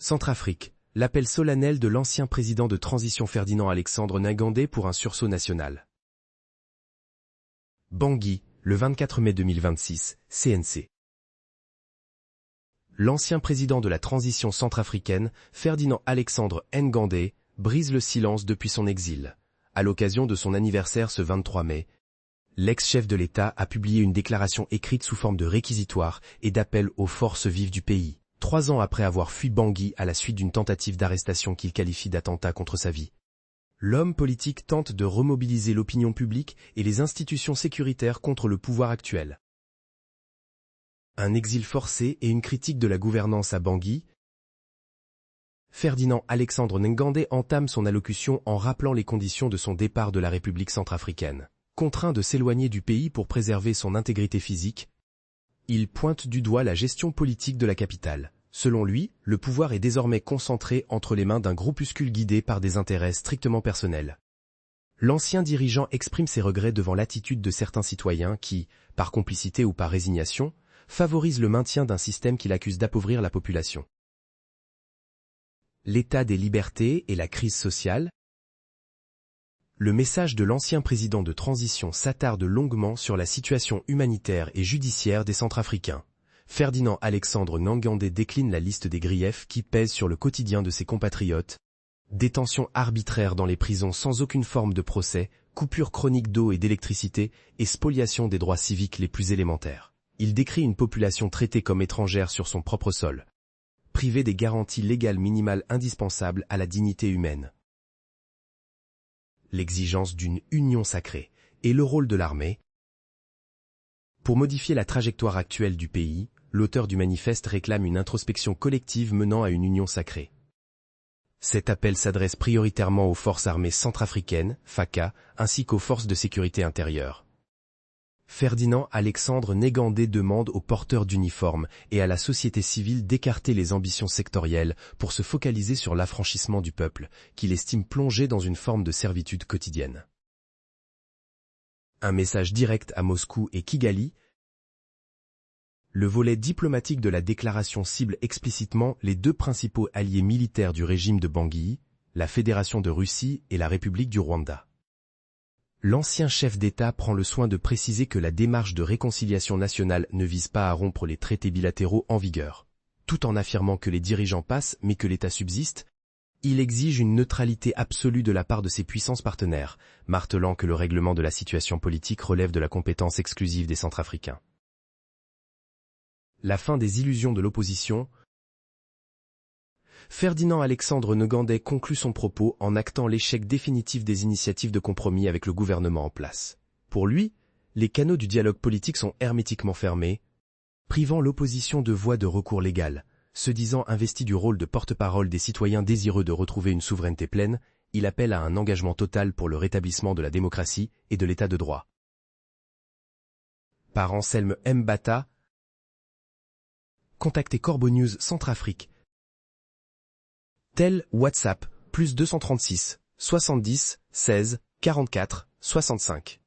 Centrafrique, l'appel solennel de l'ancien président de transition Ferdinand Alexandre Ngandé pour un sursaut national. Bangui, le 24 mai 2026, CNC. L'ancien président de la transition centrafricaine, Ferdinand Alexandre Ngandé, brise le silence depuis son exil. À l'occasion de son anniversaire ce 23 mai, l'ex-chef de l'État a publié une déclaration écrite sous forme de réquisitoire et d'appel aux forces vives du pays. 3 ans après avoir fui Bangui à la suite d'une tentative d'arrestation qu'il qualifie d'attentat contre sa vie. L'homme politique tente de remobiliser l'opinion publique et les institutions sécuritaires contre le pouvoir actuel. Un exil forcé et une critique de la gouvernance à Bangui. Ferdinand Alexandre Ngandé entame son allocution en rappelant les conditions de son départ de la République centrafricaine. Contraint de s'éloigner du pays pour préserver son intégrité physique, il pointe du doigt la gestion politique de la capitale. Selon lui, le pouvoir est désormais concentré entre les mains d'un groupuscule guidé par des intérêts strictement personnels. L'ancien dirigeant exprime ses regrets devant l'attitude de certains citoyens qui, par complicité ou par résignation, favorisent le maintien d'un système qu'il accuse d'appauvrir la population. L'état des libertés et la crise sociale. Le message de l'ancien président de transition s'attarde longuement sur la situation humanitaire et judiciaire des Centrafricains. Ferdinand Alexandre Ngandé décline la liste des griefs qui pèsent sur le quotidien de ses compatriotes. Détention arbitraire dans les prisons sans aucune forme de procès, coupure chronique d'eau et d'électricité et spoliation des droits civiques les plus élémentaires. Il décrit une population traitée comme étrangère sur son propre sol, privée des garanties légales minimales indispensables à la dignité humaine. L'exigence d'une union sacrée et le rôle de l'armée. Pour modifier la trajectoire actuelle du pays, l'auteur du manifeste réclame une introspection collective menant à une union sacrée. Cet appel s'adresse prioritairement aux forces armées centrafricaines, FACA, ainsi qu'aux forces de sécurité intérieure. Ferdinand Alexandre Ngandé demande aux porteurs d'uniformes et à la société civile d'écarter les ambitions sectorielles pour se focaliser sur l'affranchissement du peuple, qu'il estime plongé dans une forme de servitude quotidienne. Un message direct à Moscou et Kigali. Le volet diplomatique de la déclaration cible explicitement les deux principaux alliés militaires du régime de Bangui, la Fédération de Russie et la République du Rwanda. L'ancien chef d'État prend le soin de préciser que la démarche de réconciliation nationale ne vise pas à rompre les traités bilatéraux en vigueur. Tout en affirmant que les dirigeants passent mais que l'État subsiste, il exige une neutralité absolue de la part de ses puissances partenaires, martelant que le règlement de la situation politique relève de la compétence exclusive des Centrafricains. La fin des illusions de l'opposition. Ferdinand Alexandre Ngandé conclut son propos en actant l'échec définitif des initiatives de compromis avec le gouvernement en place. Pour lui, les canaux du dialogue politique sont hermétiquement fermés, privant l'opposition de voies de recours légales. Se disant investi du rôle de porte-parole des citoyens désireux de retrouver une souveraineté pleine, il appelle à un engagement total pour le rétablissement de la démocratie et de l'état de droit. Par Anselme Mbata. Contactez Corbeau News Centrafrique. Tel WhatsApp, +236 70 16 44 65.